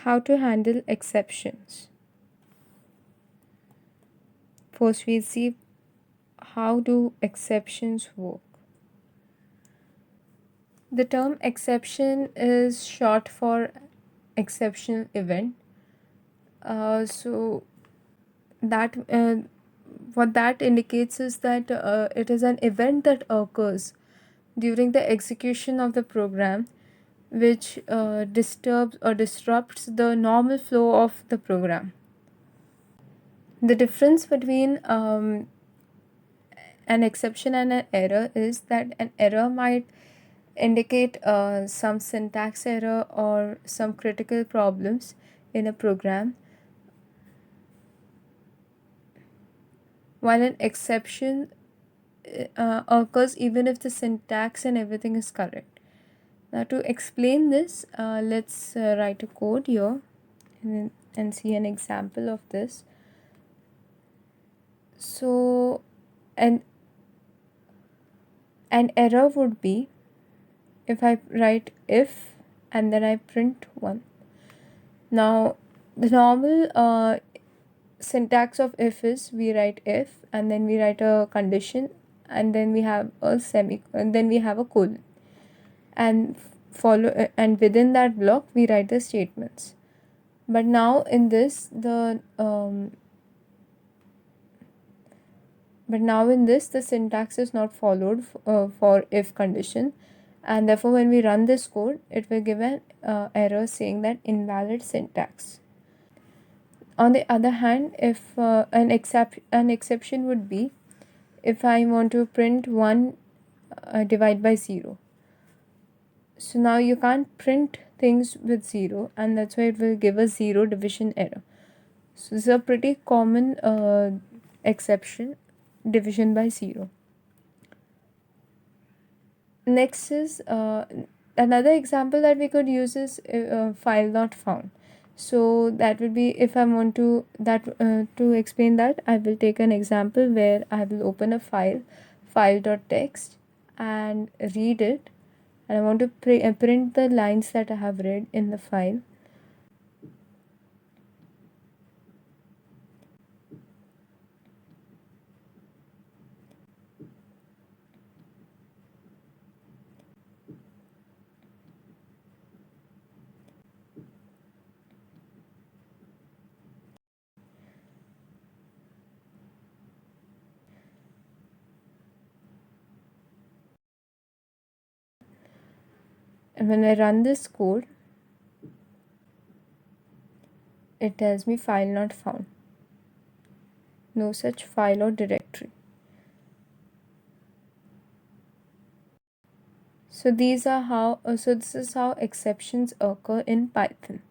how to handle exceptions. First, we see how do exceptions work. The term exception is short for exceptional event. So that what that indicates is that it is an event that occurs during the execution of the program which disturbs or disrupts the normal flow of the program. The difference between an exception and an error is that an error might indicate some syntax error or some critical problems in a program, while an exception occurs even if the syntax and everything is correct. Now, to explain this, let's write a code here and see an example of this. So, an error would be if I write if and then I print 1. Now, the normal syntax of if is we write if and then we write a condition and then we have a and then we have a colon, and and within that block we write the statements. But now in this the syntax is not followed for if condition, and therefore when we run this code it will give an error saying that invalid syntax. On the other hand, if an exception would be if I want to print 1 divide by 0. So now you can't print things with 0, and that's why it will give a 0 division error. So this is a pretty common exception, division by 0. Next is another example that we could use is file not found. So that would be if I want to to explain that, I will take an example where I will open a file.txt, and read it, and I want to print the lines that I have read in the file. And when I run this code, it tells me file not found. No such file or directory. So this is how exceptions occur in Python.